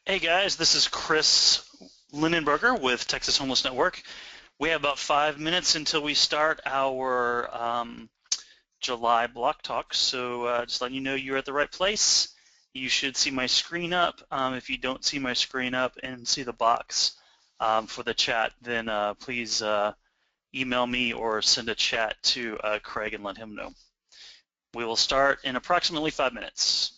Hey guys, this is Chris Lindenberger with Texas Homeless Network. We have about 5 minutes until we start our July block talk, so just letting you know you're at the right place. You should see my screen up. If you don't see my screen up and see the box for the chat, then please email me or send a chat to Craig and let him know. We will start in approximately 5 minutes.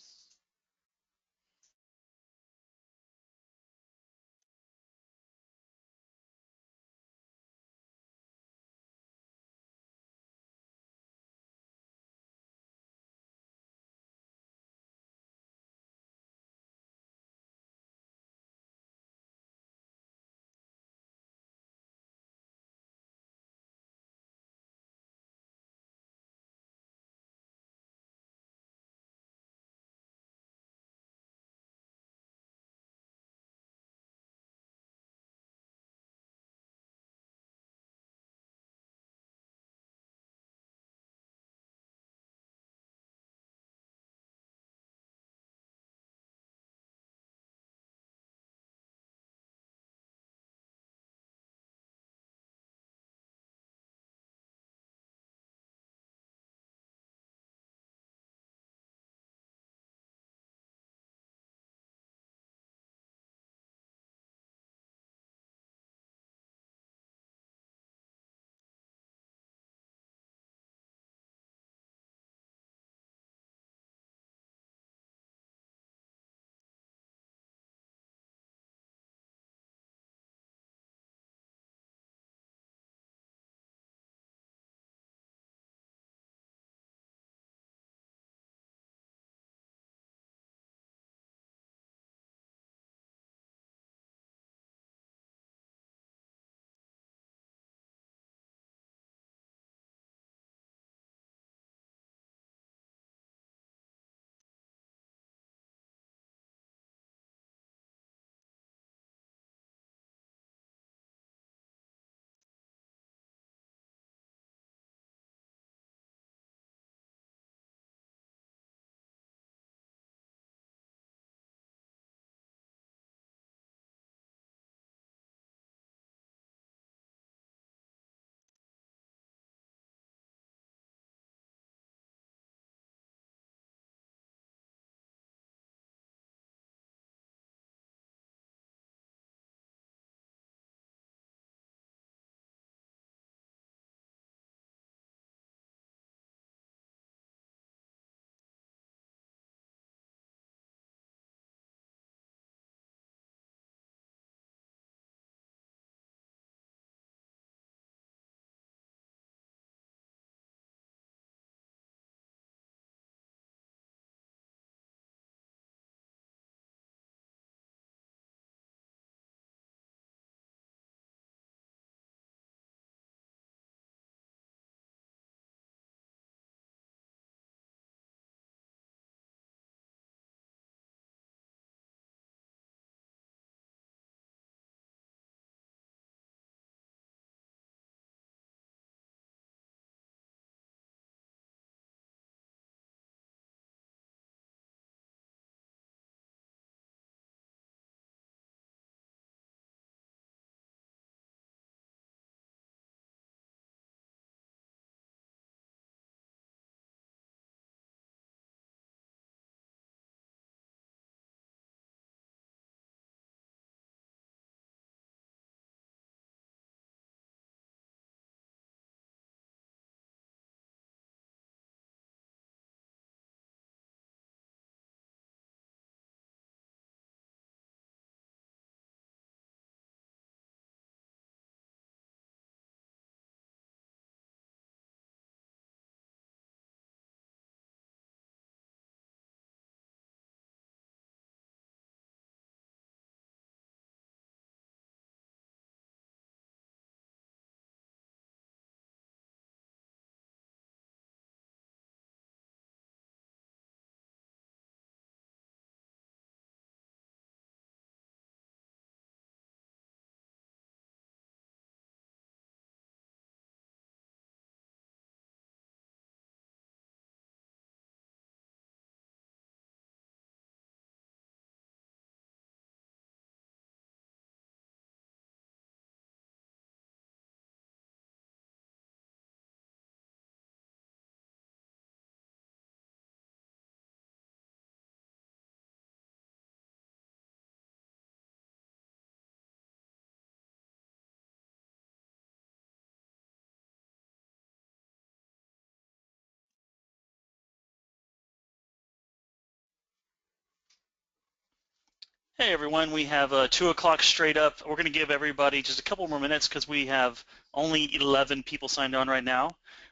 Hey everyone, we have 2 o'clock straight up. We're going to give everybody just a couple more minutes because we have only 11 people signed on right now,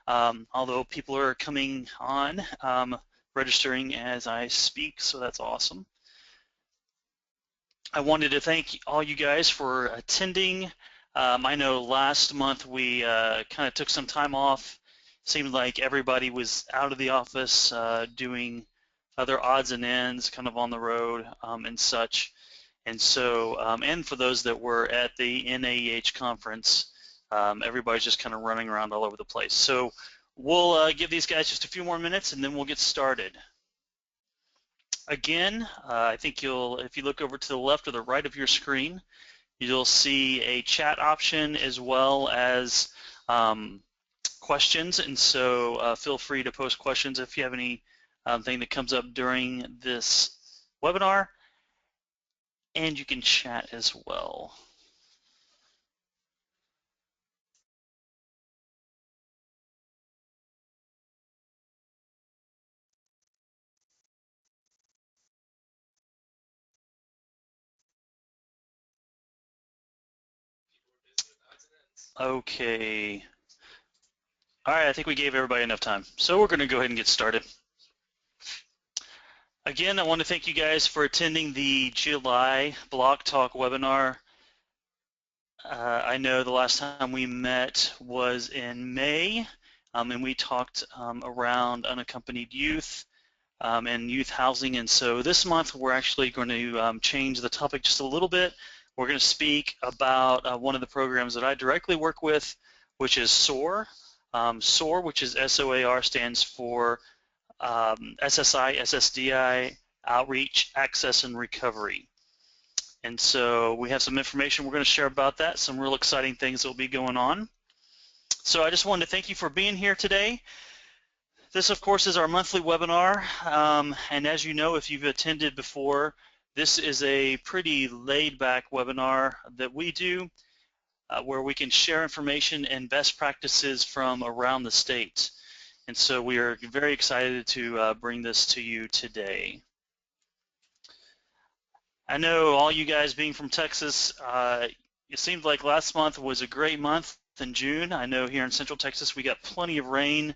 although people are coming on, registering as I speak, so that's awesome. I wanted to thank all you guys for attending. I know last month we kind of took some time off. Seemed like everybody was out of the office doing other odds and ends, kind of on the road and such. And so, and for those that were at the NAEH conference, everybody's just kind of running around all over the place. So we'll give these guys just a few more minutes and then we'll get started. Again, I think if you look over to the left or the right of your screen, you'll see a chat option as well as questions. And so feel free to post questions if you have any thing that comes up during this webinar. And you can chat as well. Okay. All right, I think we gave everybody enough time. So we're going to go ahead and get started. Again, I want to thank you guys for attending the July Block Talk webinar. I know the last time we met was in May, and we talked around unaccompanied youth and youth housing. And so this month we're actually going to change the topic just a little bit. We're going to speak about one of the programs that I directly work with, which is SOAR. SOAR, which is SOAR, stands for SSI, SSDI, Outreach, Access, and Recovery. And so we have some information we're going to share about that, some real exciting things that will be going on. So I just wanted to thank you for being here today. This, of course, is our monthly webinar, and as you know, if you've attended before, this is a pretty laid-back webinar that we do where we can share information and best practices from around the state. And so we are very excited to bring this to you today. I know all you guys being from Texas, it seemed like last month was a great month in June. I know here in Central Texas we got plenty of rain,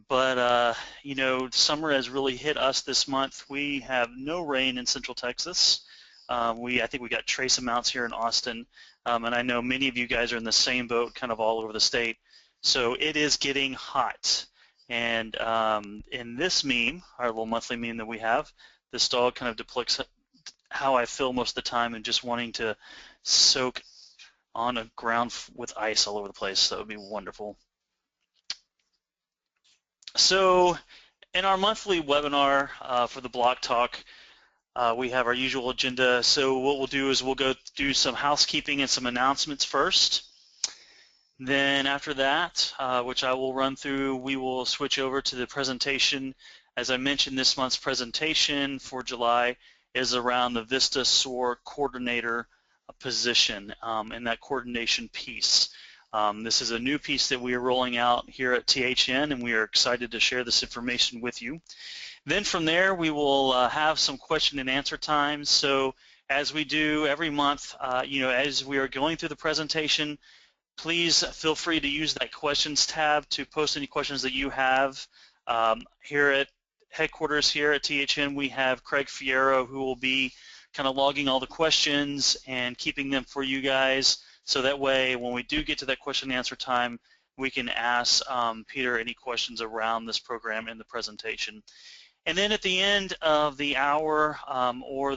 but you know, summer has really hit us this month. We have no rain in Central Texas. I think we got trace amounts here in Austin, and I know many of you guys are in the same boat kind of all over the state. So it is getting hot. And in this meme, our little monthly meme that we have, this dog kind of depicts how I feel most of the time and just wanting to soak on a ground with ice all over the place. So it would be wonderful. So in our monthly webinar for the Block Talk, we have our usual agenda. So what we'll do is we'll go do some housekeeping and some announcements first. Then after that, which I will run through, we will switch over to the presentation. As I mentioned, this month's presentation for July is around the VISTA SOAR coordinator position and that coordination piece. This is a new piece that we are rolling out here at THN, and we are excited to share this information with you. Then from there, we will have some question and answer times. So as we do every month, you know, as we are going through the presentation, please feel free to use that questions tab to post any questions that you have. Here at headquarters here at THN, we have Craig Fierro, who will be kind of logging all the questions and keeping them for you guys. So that way, when we do get to that question and answer time, we can ask Peter any questions around this program and the presentation. And then at the end of the hour or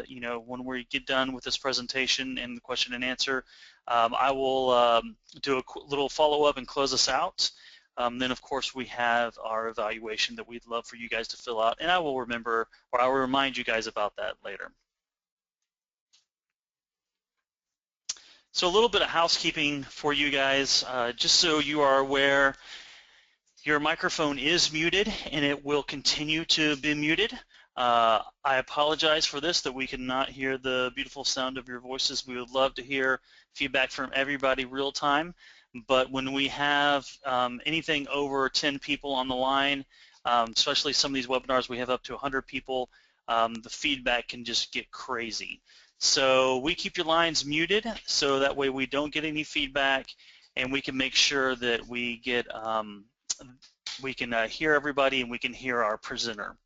you know, when we get done with this presentation and the question and answer, I will do a little follow-up and close us out. Then, of course, we have our evaluation that we'd love for you guys to fill out, and I will remember, or I will remind you guys about that later. So a little bit of housekeeping for you guys, just so you are aware. Your microphone is muted, and it will continue to be muted. I apologize for this, that we cannot hear the beautiful sound of your voices. We would love to hear feedback from everybody real time, but when we have anything over 10 people on the line, especially some of these webinars, we have up to 100 people, the feedback can just get crazy. So we keep your lines muted so that way we don't get any feedback, and we can make sure that we get we can hear everybody and we can hear our presenter.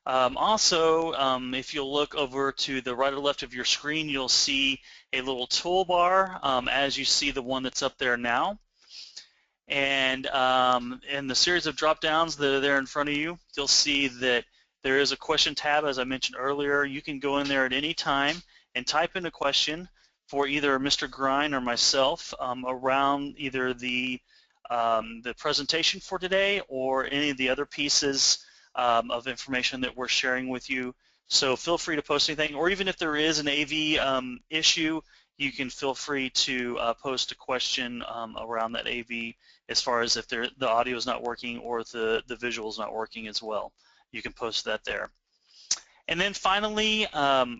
Also, if you'll look over to the right or left of your screen, you'll see a little toolbar as you see the one that's up there now. And in the series of drop downs that are there in front of you, you'll see that there is a question tab, as I mentioned earlier. You can go in there at any time and type in a question for either Mr. Grine or myself around either the presentation for today or any of the other pieces of information that we're sharing with you. So feel free to post anything, or even if there is an AV issue, you can feel free to post a question around that AV as far as if the audio is not working or if the visual is not working as well. You can post that there. And then finally,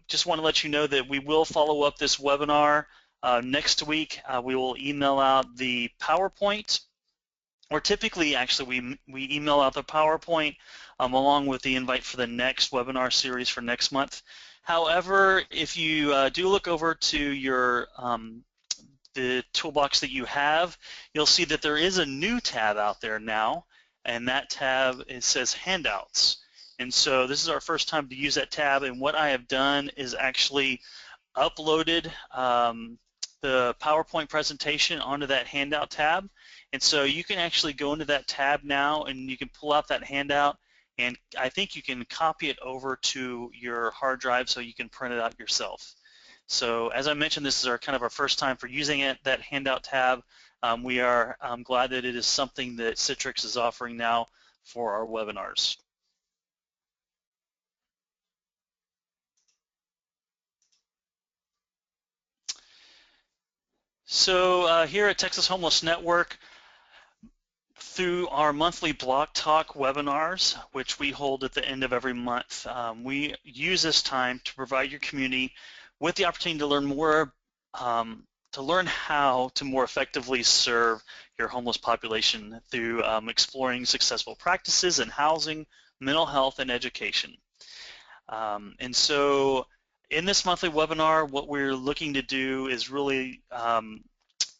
just want to let you know that we will follow up this webinar next week. We will email out the PowerPoint, or typically actually we email out the PowerPoint along with the invite for the next webinar series for next month. However, if you do look over to your the toolbox that you have, you'll see that there is a new tab out there now, and that tab, it says handouts. And so this is our first time to use that tab, and what I have done is actually uploaded the PowerPoint presentation onto that handout tab. And so you can actually go into that tab now and you can pull out that handout, and I think you can copy it over to your hard drive so you can print it out yourself. So as I mentioned, this is our kind of our first time for using it, that handout tab. We are glad that it is something that Citrix is offering now for our webinars. So here at Texas Homeless Network, through our monthly Bloc Talk webinars, which we hold at the end of every month, we use this time to provide your community with the opportunity to learn more, to learn how to more effectively serve your homeless population through exploring successful practices in housing, mental health, and education. And so in this monthly webinar, what we're looking to do is really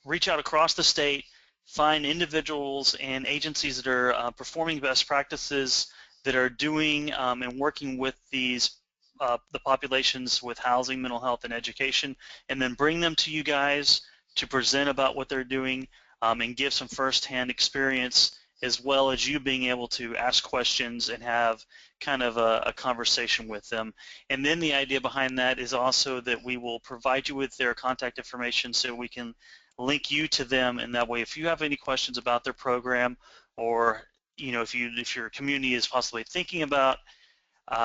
reach out across the state, find individuals and agencies that are performing best practices, that are doing and working with these the populations with housing, mental health, and education, and then bring them to you guys to present about what they're doing and give some firsthand experience, as well as you being able to ask questions and have kind of a conversation with them. And then the idea behind that is also that we will provide you with their contact information so we can link you to them, and that way if you have any questions about their program, or if your community is possibly thinking about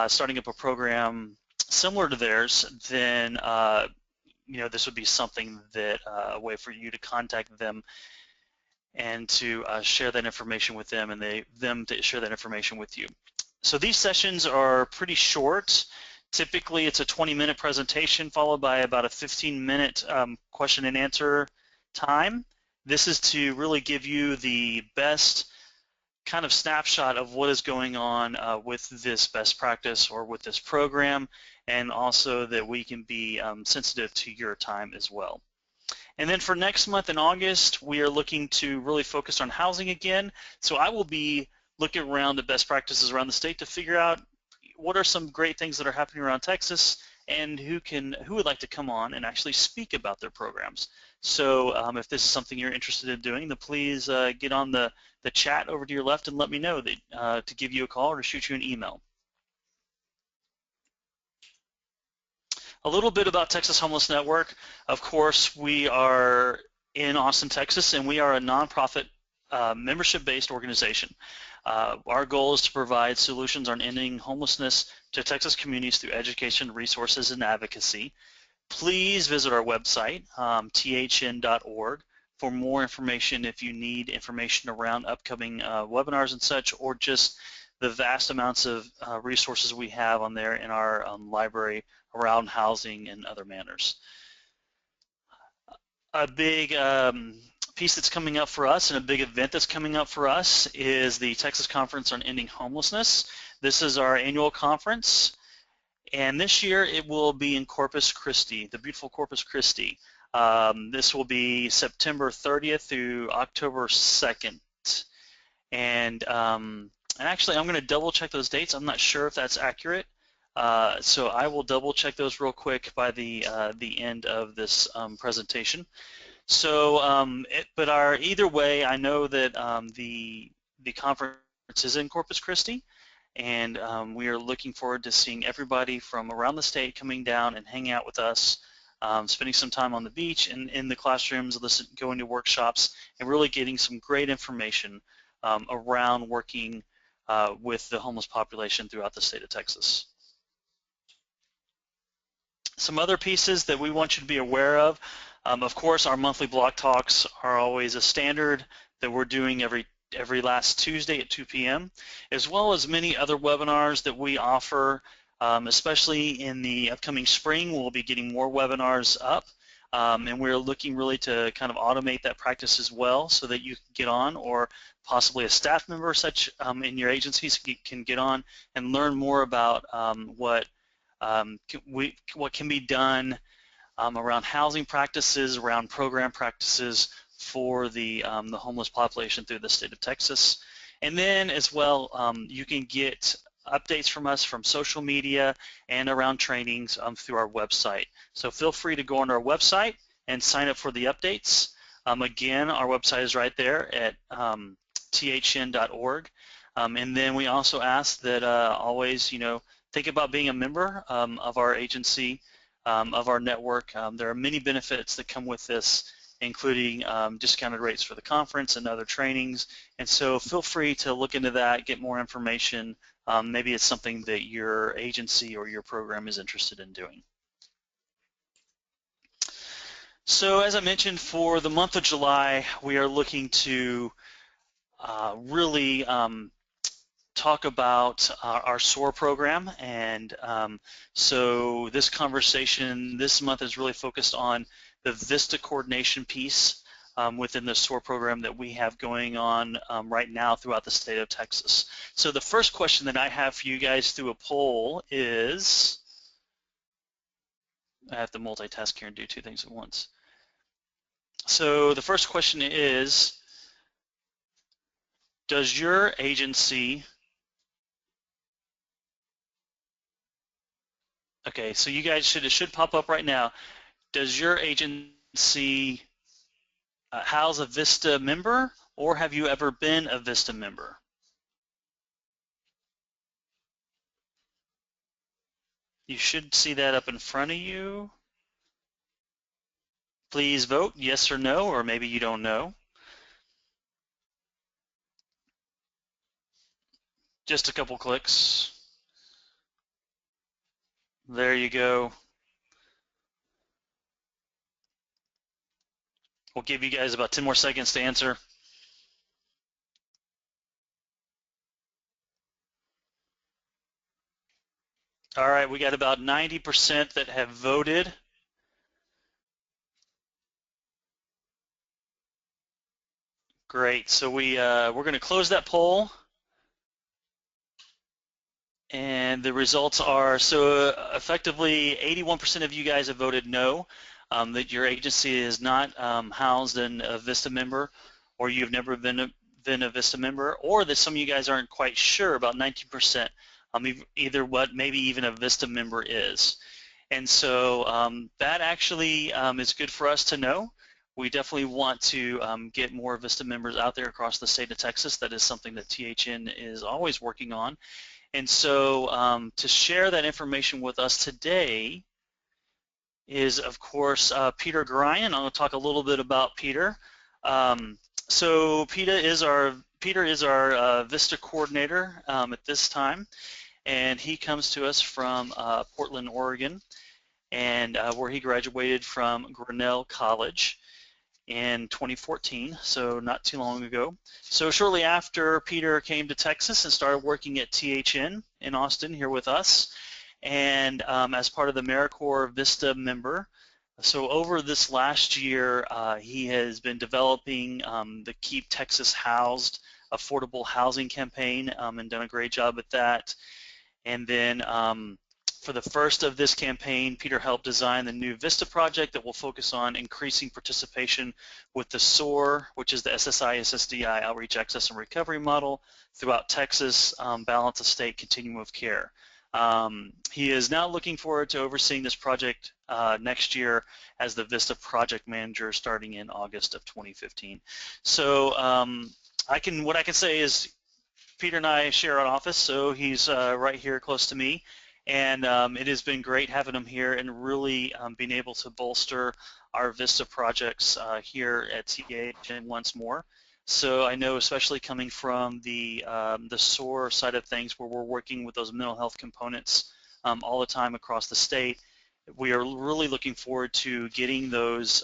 starting up a program similar to theirs, then this would be something that a way for you to contact them and to share that information with them, and them to share that information with you. So these sessions are pretty short. Typically it's a 20-minute presentation followed by about a 15-minute question and answer time. This is to really give you the best kind of snapshot of what is going on with this best practice or with this program, and also that we can be sensitive to your time as well. And then for next month in August, we are looking to really focus on housing again. So I will be looking around at best practices around the state to figure out what are some great things that are happening around Texas, and who would like to come on and actually speak about their programs. So if this is something you're interested in doing, then please get on the chat over to your left and let me know that, to give you a call or to shoot you an email. A little bit about Texas Homeless Network. Of course, we are in Austin, Texas, and we are a nonprofit membership-based organization. Our goal is to provide solutions on ending homelessness to Texas communities through education, resources, and advocacy. Please visit our website, THN.org, for more information if you need information around upcoming webinars and such, or just the vast amounts of resources we have on there in our library around housing and other manners. A big piece that's coming up for us, and a big event that's coming up for us, is the Texas Conference on Ending Homelessness. This is our annual conference. And this year it will be in Corpus Christi, the beautiful Corpus Christi. This will be September 30th through October 2nd. And actually, I'm going to double check those dates. I'm not sure if that's accurate. So I will double check those real quick by the end of this presentation. So, either way, I know that the conference is in Corpus Christi, and we are looking forward to seeing everybody from around the state coming down and hanging out with us, spending some time on the beach and in the classrooms, going to workshops, and really getting some great information around working with the homeless population throughout the state of Texas. Some other pieces that we want you to be aware of course, our monthly block talks are always a standard that we're doing every last Tuesday at 2 p.m., as well as many other webinars that we offer, especially in the upcoming spring. We'll be getting more webinars up, and we're looking really to kind of automate that practice as well so that you can get on, or possibly a staff member such in your agencies can get on and learn more about what can be done around housing practices, around program practices for the homeless population through the state of Texas. And then as well, you can get updates from us from social media and around trainings through our website. So feel free to go on our website and sign up for the updates. Again, our website is right there at THN.org. And then we also ask that always, think about being a member of our agency, of our network. There are many benefits that come with this, including discounted rates for the conference and other trainings. And so feel free to look into that, get more information. Maybe it's something that your agency or your program is interested in doing. So as I mentioned, for the month of July, we are looking to really talk about our SOAR program, and so this conversation this month is really focused on the VISTA coordination piece within the SOAR program that we have going on right now throughout the state of Texas. So the first question that I have for you guys through a poll is, I have to multitask here and do two things at once. So the first question is, does your agency, okay, so you guys it should pop up right now. Does your agency house a VISTA member, or have you ever been a VISTA member? You should see that up in front of you. Please vote yes or no, or maybe you don't know. Just a couple clicks. There you go. We'll give you guys about 10 more seconds to answer. All right, we got about 90% that have voted. Great, so we're going to close that poll. And the results are, so effectively 81% of you guys have voted no, that your agency is not housed in a VISTA member, or you've never been a VISTA member, or that some of you guys aren't quite sure, about 19%, either what maybe even a VISTA member is. And so that actually is good for us to know. We definitely want to get more VISTA members out there across the state of Texas. That is something that THN is always working on. And so to share that information with us today is, of course, Peter Garayan. I'm going to talk a little bit about Peter. So Peter is our VISTA coordinator at this time, and he comes to us from Portland, Oregon, and where he graduated from Grinnell College in 2014, so not too long ago. So shortly after, Peter came to Texas and started working at THN in Austin here with us, and as part of the AmeriCorps VISTA member. So over this last year, he has been developing the Keep Texas Housed affordable housing campaign and done a great job at that. And then For the first of this campaign, Peter helped design the new VISTA project that will focus on increasing participation with the SOAR, which is the SSI Outreach Access and Recovery Model throughout Texas, balance of state continuum of care. He is now looking forward to overseeing this project next year as the VISTA project manager starting in August of 2015. So what I can say is Peter and I share an office, so he's right here close to me. And it has been great having him here and really being able to bolster our VISTA projects here at THN once more. So I know, especially coming from the SOAR side of things, where we're working with those mental health components all the time across the state, we are really looking forward to getting those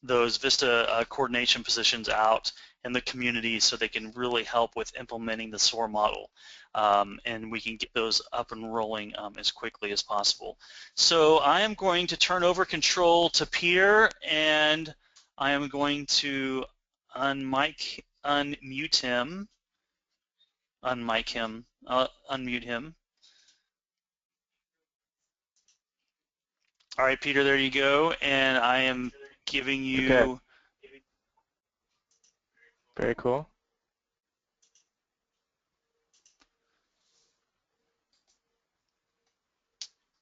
VISTA coordination positions out in the community so they can really help with implementing the SOAR model. And we can get those up and rolling as quickly as possible. So I am going to turn over control to Peter, and I am going to unmute him. All right, Peter, there you go. And I am giving you... Okay. Very cool.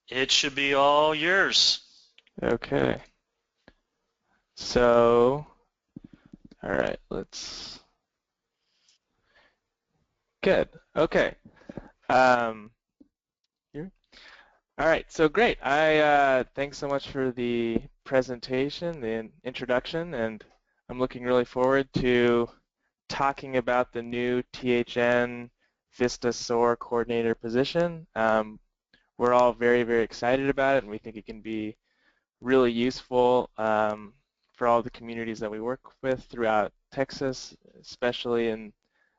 It should be all yours. Okay. So, all right, let's. Good. Okay. Here. All right. So great. Thanks so much for the presentation, the introduction, and I'm looking really forward to talking about the new THN VISTA SOAR coordinator position. We're all very, very excited about it, and we think it can be really useful for all the communities that we work with throughout Texas, especially in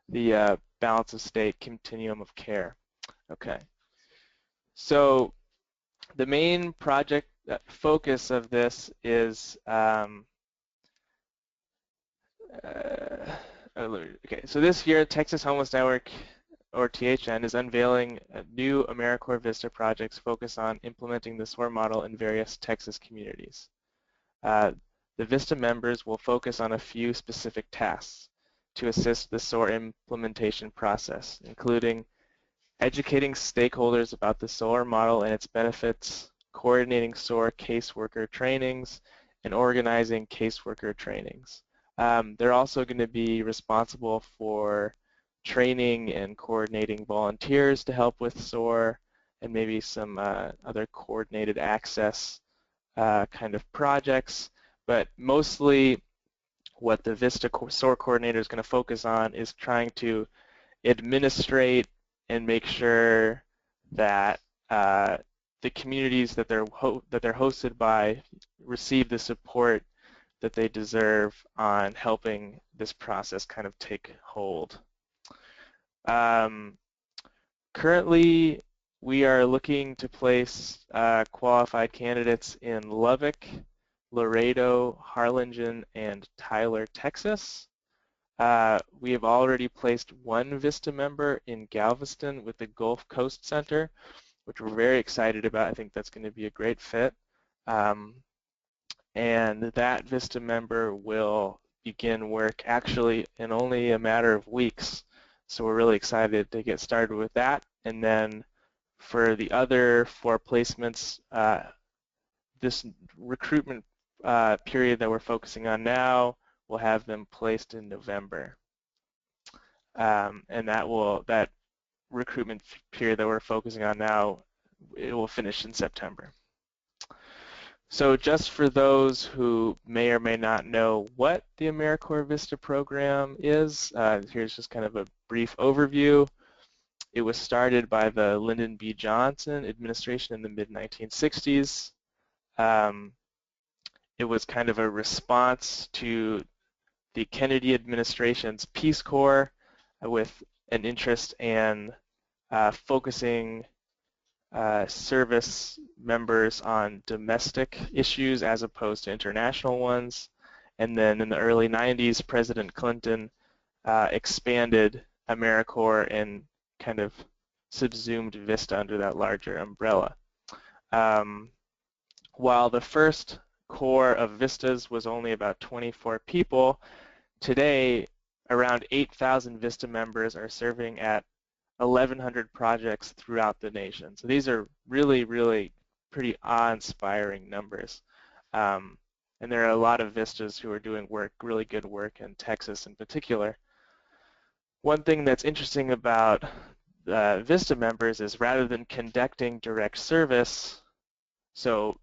the balance of state continuum of care. Okay. So the main project focus of this is okay. So this year, Texas Homeless Network, or THN, is unveiling new AmeriCorps VISTA projects focused on implementing the SOAR model in various Texas communities. The VISTA members will focus on a few specific tasks to assist the SOAR implementation process, including educating stakeholders about the SOAR model and its benefits, coordinating SOAR caseworker trainings, and organizing caseworker trainings. They're also going to be responsible for training and coordinating volunteers to help with SOAR and maybe some other coordinated access kind of projects. But mostly what the VISTA SOAR coordinator is going to focus on is trying to administrate and make sure that the communities that they're hosted by receive the support that they deserve on helping this process kind of take hold. Currently, we are looking to place qualified candidates in Lubbock, Laredo, Harlingen, and Tyler, Texas. We have already placed one VISTA member in Galveston with the Gulf Coast Center, which we're very excited about. I think that's going to be a great fit. And that VISTA member will begin work actually in only a matter of weeks. So we're really excited to get started with that. And then for the other 4 placements, this recruitment period that we're focusing on now, we'll have them placed in November. And that recruitment period that we're focusing on now, it will finish in September. So just for those who may or may not know what the AmeriCorps VISTA program is, here's just kind of a brief overview. It was started by the Lyndon B. Johnson administration in the mid-1960s. It was kind of a response to the Kennedy administration's Peace Corps with an interest in focusing service members on domestic issues as opposed to international ones. And then in the early 90s, President Clinton expanded AmeriCorps and kind of subsumed VISTA under that larger umbrella. While the first core of VISTAs was only about 24 people, today around 8,000 VISTA members are serving at 1,100 projects throughout the nation. So these are really, really pretty awe-inspiring numbers. And there are a lot of VISTAs who are doing work, really good work in Texas in particular. One thing that's interesting about VISTA members is rather than conducting direct service, so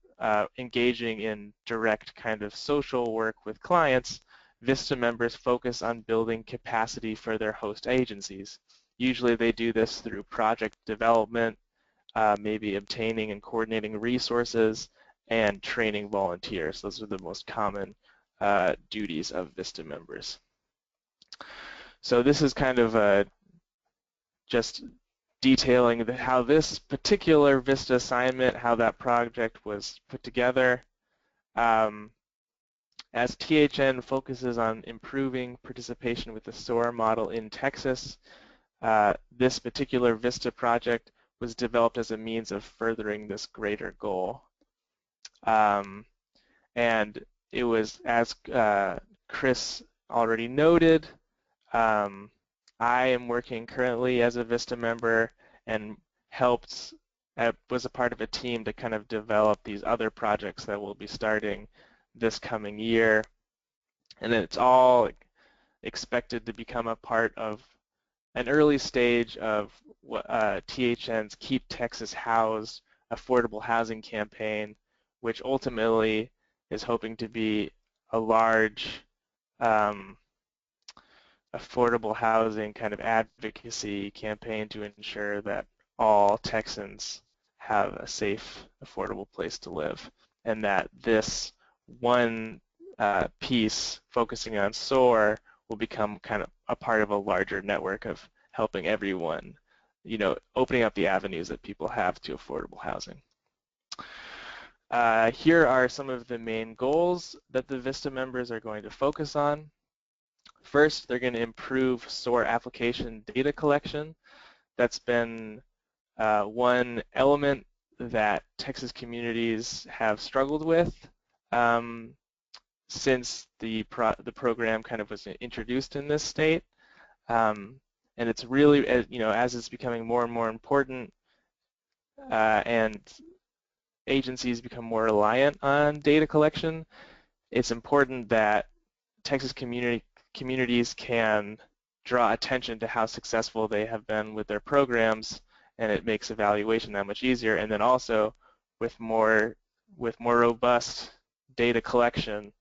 engaging in direct kind of social work with clients, VISTA members focus on building capacity for their host agencies. Usually they do this through project development, maybe obtaining and coordinating resources, and training volunteers. Those are the most common duties of VISTA members. So this is kind of just detailing how this particular VISTA assignment, how that project was put together. As THN focuses on improving participation with the SOAR model in Texas, this particular VISTA project was developed as a means of furthering this greater goal. And it was, as Chris already noted, I am working currently as a VISTA member and was a part of a team to kind of develop these other projects that will be starting this coming year. And it's all expected to become a part of an early stage of THN's Keep Texas Housed affordable housing campaign, which ultimately is hoping to be a large affordable housing kind of advocacy campaign to ensure that all Texans have a safe, affordable place to live, and that this one piece focusing on SOAR will become kind of a part of a larger network of helping everyone, opening up the avenues that people have to affordable housing. Here are some of the main goals that the VISTA members are going to focus on. First, they're going to improve SOAR application data collection. That's been one element that Texas communities have struggled with since the program kind of was introduced in this state. And it's really, as it's becoming more and more important and agencies become more reliant on data collection, it's important that Texas communities can draw attention to how successful they have been with their programs, and it makes evaluation that much easier. And then also with more robust data collection,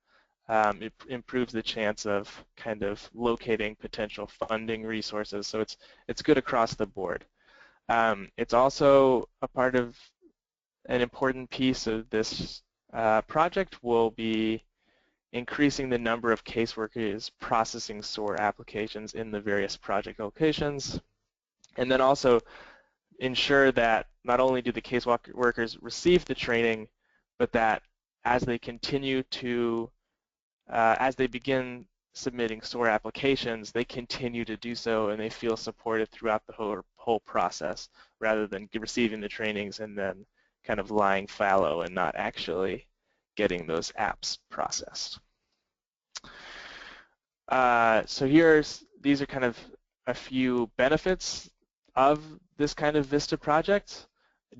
it improves the chance of kind of locating potential funding resources. So it's good across the board. It's also a part of an important piece of this project will be increasing the number of caseworkers processing SOAR applications in the various project locations, and then also ensure that not only do the caseworkers receive the training, but that as they continue to, as they begin submitting SOAR applications, they continue to do so and they feel supported throughout the whole process, rather than receiving the trainings and then kind of lying fallow and not actually getting those apps processed. So these are kind of a few benefits of this kind of VISTA project.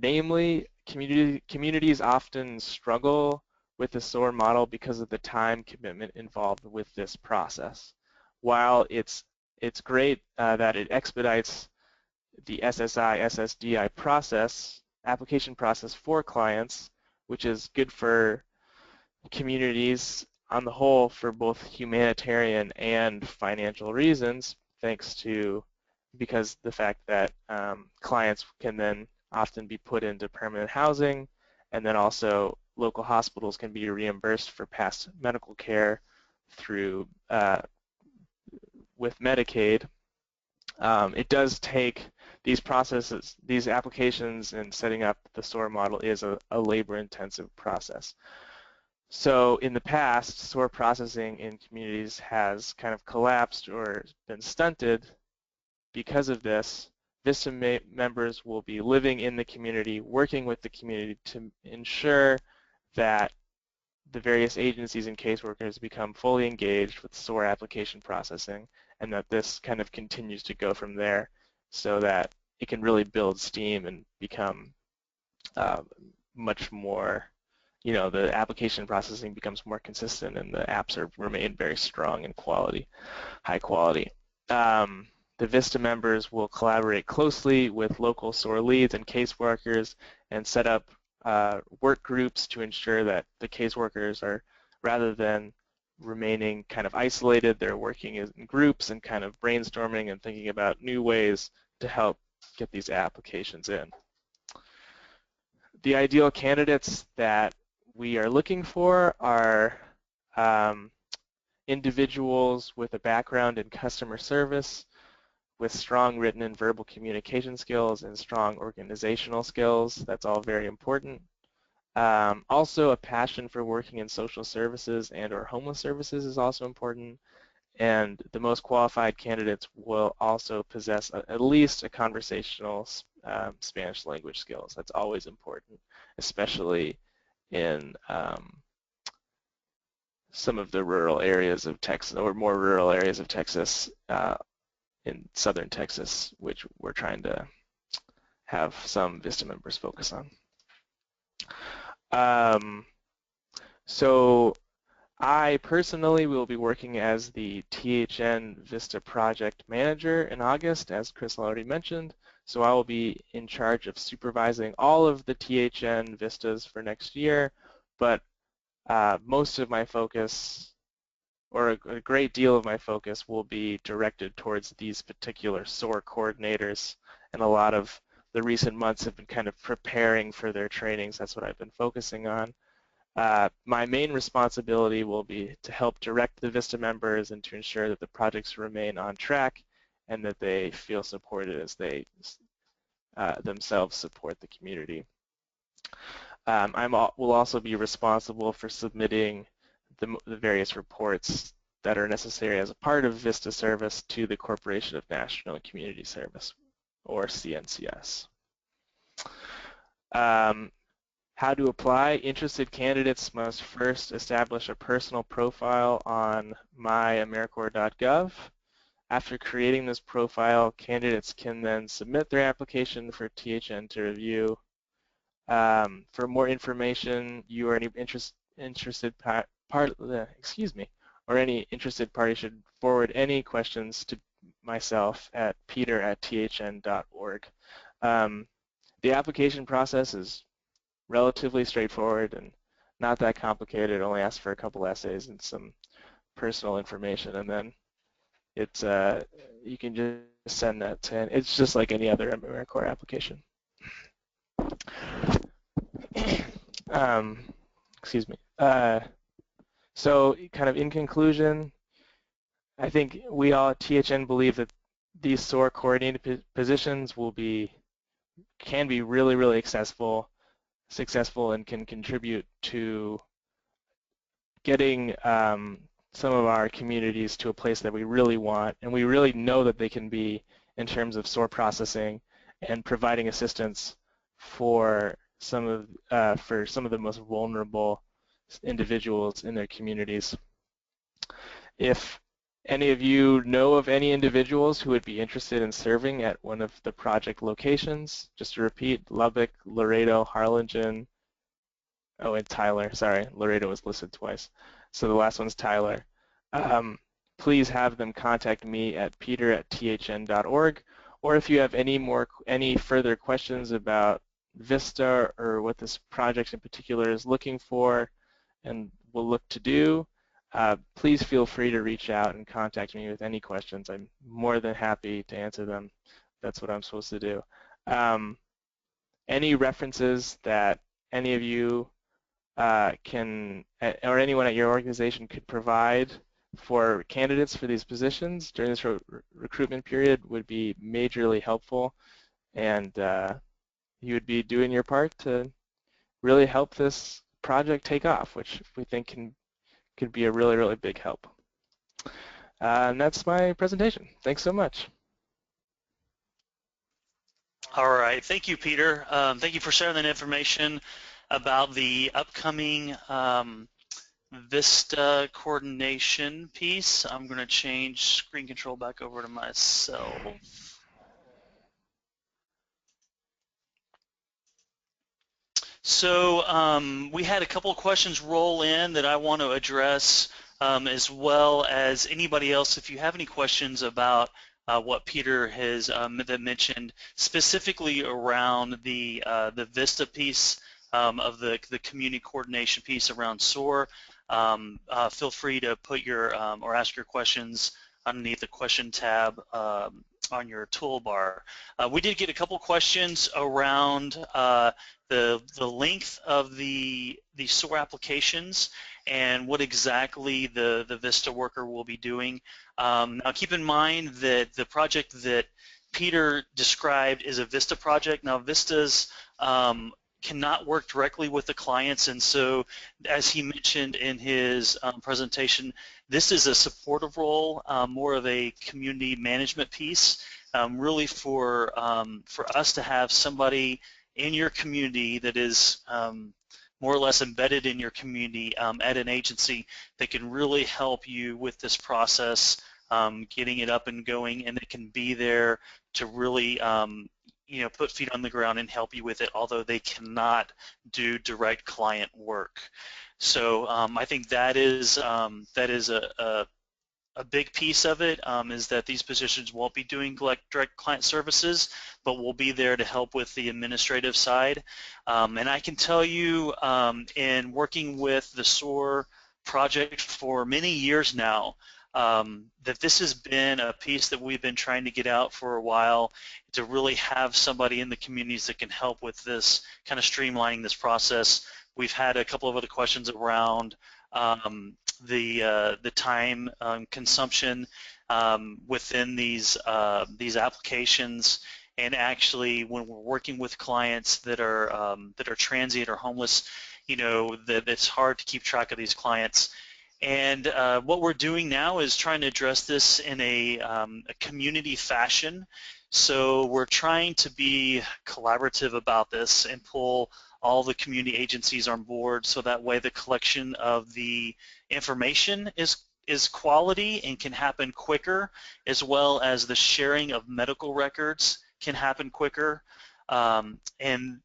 Namely, communities often struggle with the SOAR model because of the time commitment involved with this process. While it's great that it expedites the SSI, SSDI application process for clients, which is good for communities on the whole for both humanitarian and financial reasons, because the fact that clients can then often be put into permanent housing, and then also local hospitals can be reimbursed for past medical care through with Medicaid. It does take these processes, these applications, and setting up the SOAR model is a labor-intensive process. So in the past, SOAR processing in communities has kind of collapsed or been stunted because of this, VISTA members will be living in the community, working with the community to ensure that the various agencies and caseworkers become fully engaged with SOAR application processing, and that this kind of continues to go from there so that it can really build steam and become much more, the application processing becomes more consistent and the apps remain very strong in quality, high quality. The VISTA members will collaborate closely with local SOAR leads and caseworkers and set up work groups to ensure that the caseworkers are, rather than remaining kind of isolated, they're working in groups and kind of brainstorming and thinking about new ways to help get these applications in. The ideal candidates that we are looking for are individuals with a background in customer service, with strong written and verbal communication skills and strong organizational skills. That's all very important. Also, a passion for working in social services and or homeless services is also important. And the most qualified candidates will also possess at least a conversational Spanish language skills. That's always important, especially in some of the rural areas of Texas, or more rural areas of Texas, in southern Texas, which we're trying to have some VISTA members focus on. So I personally will be working as the THN VISTA project manager in August, as Chris already mentioned. So I will be in charge of supervising all of the THN VISTAs for next year, but most of my focus, or a great deal of my focus, will be directed towards these particular SOAR coordinators, and a lot of the recent months have been kind of preparing for their trainings. That's what I've been focusing on. My main responsibility will be to help direct the VISTA members and to ensure that the projects remain on track and that they feel supported as they themselves support the community. I will also be responsible for submitting the various reports that are necessary as a part of VISTA service to the Corporation of National and Community Service, or CNCS. How to apply? Interested candidates must first establish a personal profile on myamericorps.gov. After creating this profile, candidates can then submit their application for THN to review. For more information, you or any interested party should forward any questions to myself at peter@thn.org. The application process is relatively straightforward and not that complicated. It only asks for a couple essays and some personal information, and then it's you can just send that to. It's just like any other AmeriCorps application. Excuse me. So, kind of in conclusion, I think we all at THN believe that these SOAR coordinated positions can be really, really successful and can contribute to getting some of our communities to a place that we really want, and we really know that they can be in terms of SOAR processing and providing assistance for some of the most vulnerable individuals in their communities. If any of you know of any individuals who would be interested in serving at one of the project locations, just to repeat, Lubbock, Laredo, Harlingen, oh, and Tyler, sorry, Laredo was listed twice. So the last one's Tyler. Please have them contact me at peter@thn.org, or if you have any further questions about VISTA or what this project in particular is looking for and will look to do, please feel free to reach out and contact me with any questions. I'm more than happy to answer them. That's what I'm supposed to do. Any references that any of you can, or anyone at your organization could provide for candidates for these positions during this recruitment period would be majorly helpful, and you would be doing your part to really help this project take off, which we think could be a really, really big help. And that's my presentation. Thanks so much. All right, thank you, Peter. Thank you for sharing that information about the upcoming VISTA coordination piece. I'm going to change screen control back over to myself. So we had a couple of questions roll in that I want to address, as well as anybody else. If you have any questions about what Peter has mentioned, specifically around the VISTA piece of the community coordination piece around SOAR, feel free to put your or ask your questions underneath the question tab on your toolbar. We did get a couple questions around the length of the SOAR applications and what exactly the VISTA worker will be doing. Now keep in mind that the project that Peter described is a VISTA project. Now VISTAs cannot work directly with the clients, and so as he mentioned in his presentation, this is a supportive role, more of a community management piece, really for us to have somebody in your community that is more or less embedded in your community at an agency that can really help you with this process, getting it up and going, and it can be there to really put feet on the ground and help you with it, although they cannot do direct client work. So I think that is a big piece of it, is that these positions won't be doing direct client services, but will be there to help with the administrative side. And I can tell you, in working with the SOAR project for many years now, that this has been a piece that we've been trying to get out for a while, to really have somebody in the communities that can help with this, kind of streamlining this process. We've had a couple of other questions around the time consumption within these applications, and actually when we're working with clients that are transient or homeless, that it's hard to keep track of these clients. And what we're doing now is trying to address this in a community fashion. So we're trying to be collaborative about this and pull all the community agencies on board, so that way the collection of the information is quality and can happen quicker, as well as the sharing of medical records can happen quicker, and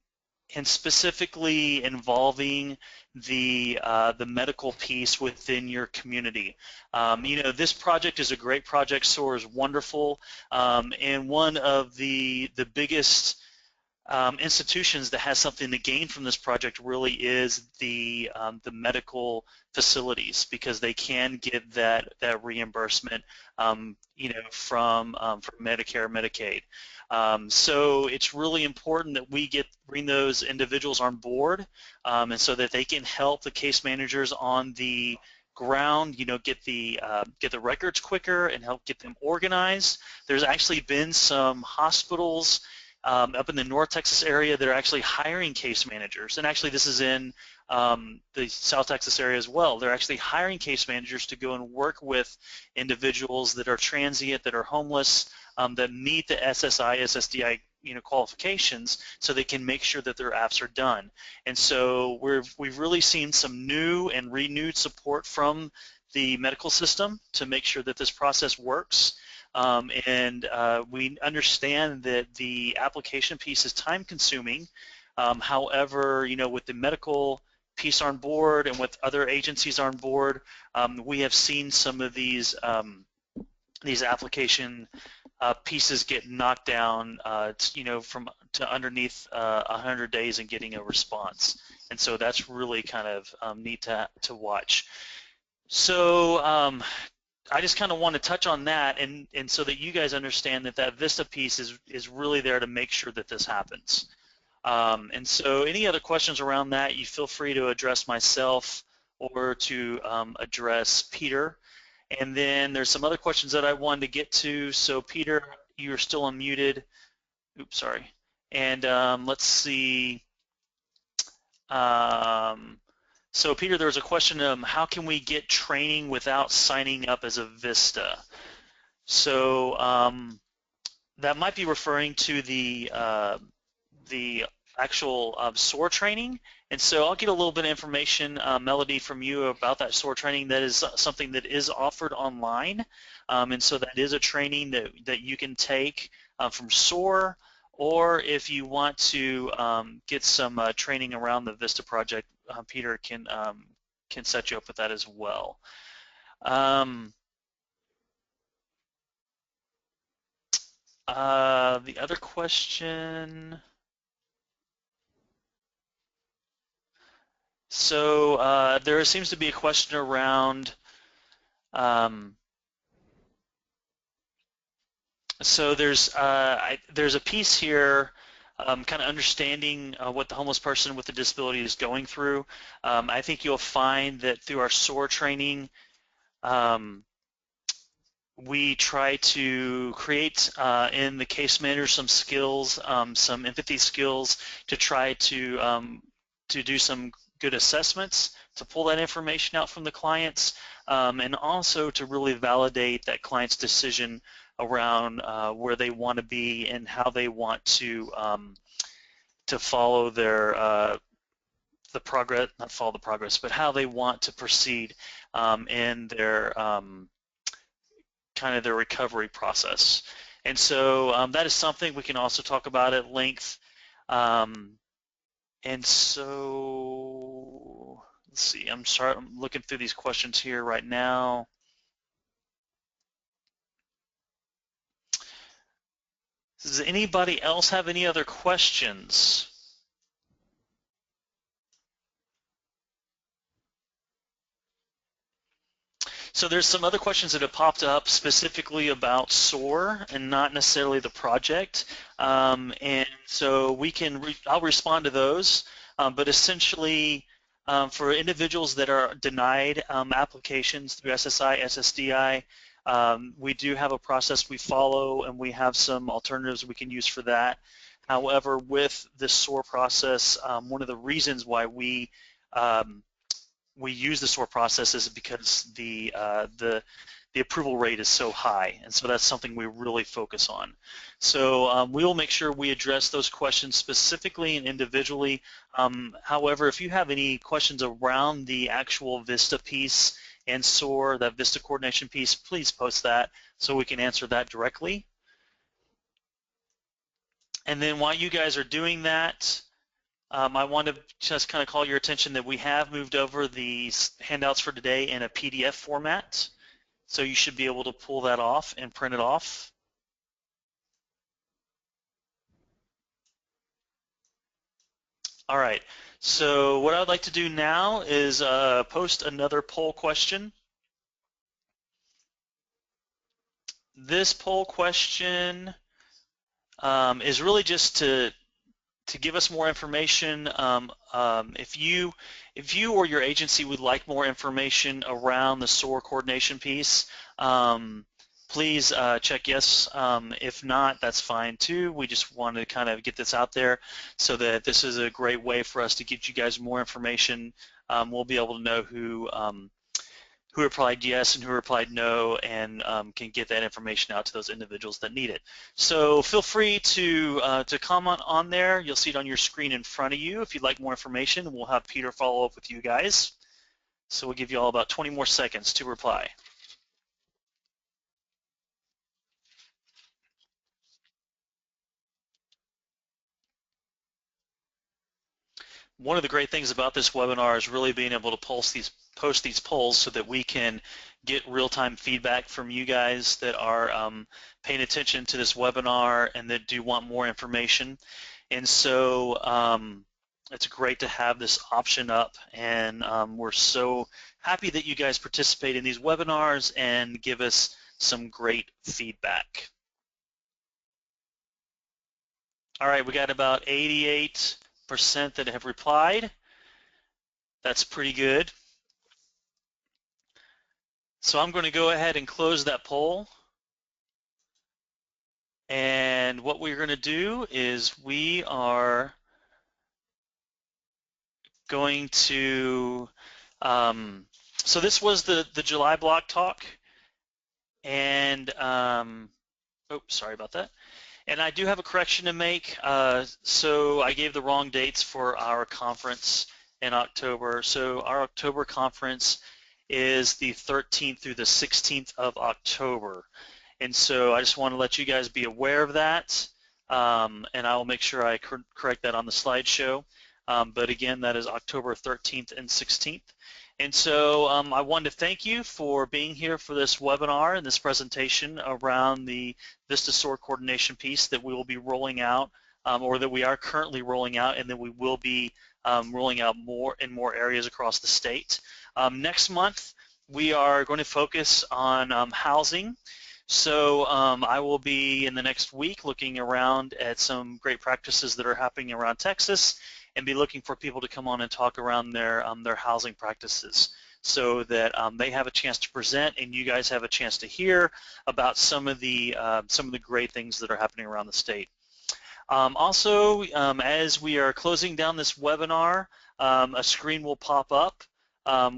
specifically involving the medical piece within your community. This project is a great project. SOAR is wonderful, and one of the biggest institutions that has something to gain from this project really is the medical facilities, because they can get that reimbursement, from Medicare, Medicaid. So it's really important that we bring those individuals on board, and so that they can help the case managers on the ground, get the records quicker and help get them organized. There's actually been some hospitals up in the North Texas area that are actually hiring case managers, and actually this is in the South Texas area as well. They're actually hiring case managers to go and work with individuals that are transient, that are homeless, that meet the SSI, SSDI qualifications, so they can make sure that their apps are done. And so we've really seen some new and renewed support from the medical system to make sure that this process works. And we understand that the application piece is time consuming. However, with the medical piece on board and with other agencies on board, we have seen some of these application pieces get knocked down, to underneath 100 days and getting a response. And so that's really kind of neat to watch. So I just kind of want to touch on that, and so that you guys understand that VISTA piece is really there to make sure that this happens. And so any other questions around that, you feel free to address myself or to address Peter. And then there's some other questions that I wanted to get to. So Peter, you're still unmuted. Oops, sorry. And let's see. So Peter, there was a question of how can we get training without signing up as a VISTA? So that might be referring to the actual SOAR training. And so I'll get a little bit of information, Melody, from you about that SOAR training. That is something that is offered online. And so that is a training that you can take from SOAR, or if you want to get some training around the VISTA project, Peter can set you up with that as well. The other question. So there seems to be a question around, so there's a piece here, kind of understanding what the homeless person with a disability is going through. I think you'll find that through our SOAR training, we try to create in the case manager some skills, some empathy skills to try to do some good assessments, to pull that information out from the clients, and also to really validate that client's decision around where they want to be and how they want to follow their the progress, not follow the progress, but how they want to proceed in their kind of their recovery process. And so that is something we can also talk about at length. And so, let's see, I'm looking through these questions here right now. Does anybody else have any other questions? So there's some other questions that have popped up specifically about SOAR and not necessarily the project. And so I'll respond to those. But essentially, for individuals that are denied applications through SSI, SSDI, we do have a process we follow, and we have some alternatives we can use for that. However, with this SOAR process, one of the reasons why we use the SOAR process is because the approval rate is so high, and so that's something we really focus on. So we will make sure we address those questions specifically and individually. However, if you have any questions around the actual VISTA piece and SOAR, that VISTA coordination piece, please post that so we can answer that directly. And then while you guys are doing that, I want to just kind of call your attention that we have moved over these handouts for today in a PDF format. So you should be able to pull that off and print it off. All right, so what I'd like to do now is post another poll question. This poll question is really just to give us more information. If you or your agency would like more information around the SOAR coordination piece, please check yes. If not, that's fine too. We just want to kind of get this out there so that this is a great way for us to get you guys more information. We'll be able to know who replied yes and who replied no, and can get that information out to those individuals that need it. So feel free to comment on there. You'll see it on your screen in front of you. If you'd like more information, we'll have Peter follow up with you guys. So we'll give you all about 20 more seconds to reply. One of the great things about this webinar is really being able to post these polls so that we can get real-time feedback from you guys that are paying attention to this webinar and that do want more information. And so it's great to have this option up, and we're so happy that you guys participate in these webinars and give us some great feedback. All right, we got about 88% that have replied. That's pretty good. So I'm going to go ahead and close that poll. And what we're going to do is we are going to, so this was the July block talk. And, oh, sorry about that. And I do have a correction to make. So I gave the wrong dates for our conference in October. So our October conference is the 13th through the 16th of October. And so I just want to let you guys be aware of that. And I will make sure I correct that on the slideshow. But again, that is October 13th and 16th. And so I wanted to thank you for being here for this webinar and this presentation around the VISTA SOAR coordination piece that we will be rolling out, or that we are currently rolling out, and that we will be rolling out more in more areas across the state. Next month, we are going to focus on housing. So I will be in the next week looking around at some great practices that are happening around Texas, and be looking for people to come on and talk around their housing practices, so that they have a chance to present and you guys have a chance to hear about some of the great things that are happening around the state. Also, as we are closing down this webinar, a screen will pop up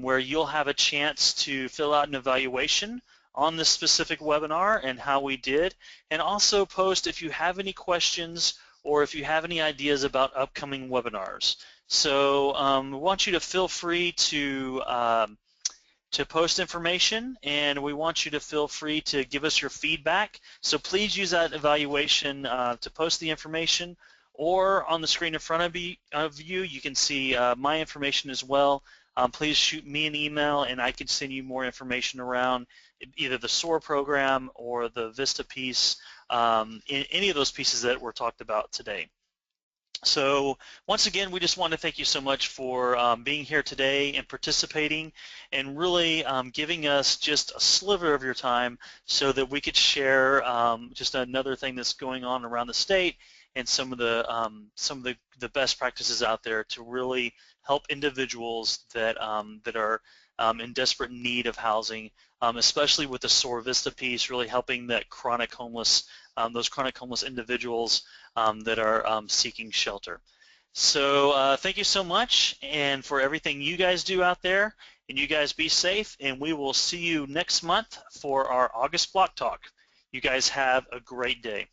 where you'll have a chance to fill out an evaluation on this specific webinar and how we did, and also post if you have any questions or if you have any ideas about upcoming webinars. So we want you to feel free to post information, and we want you to feel free to give us your feedback. So please use that evaluation to post the information, or on the screen in front of you, you can see my information as well. Please shoot me an email and I can send you more information around either the SOAR program or the VISTA piece, in any of those pieces that were talked about today. So once again, we just want to thank you so much for being here today and participating, and really giving us just a sliver of your time so that we could share just another thing that's going on around the state, and some of the best practices out there to really help individuals that that are in desperate need of housing, especially with the SOAR VISTA piece, really helping that chronic homeless, those chronic homeless individuals that are seeking shelter. So thank you so much, and for everything you guys do out there, and you guys be safe, and we will see you next month for our August Block Talk. You guys have a great day.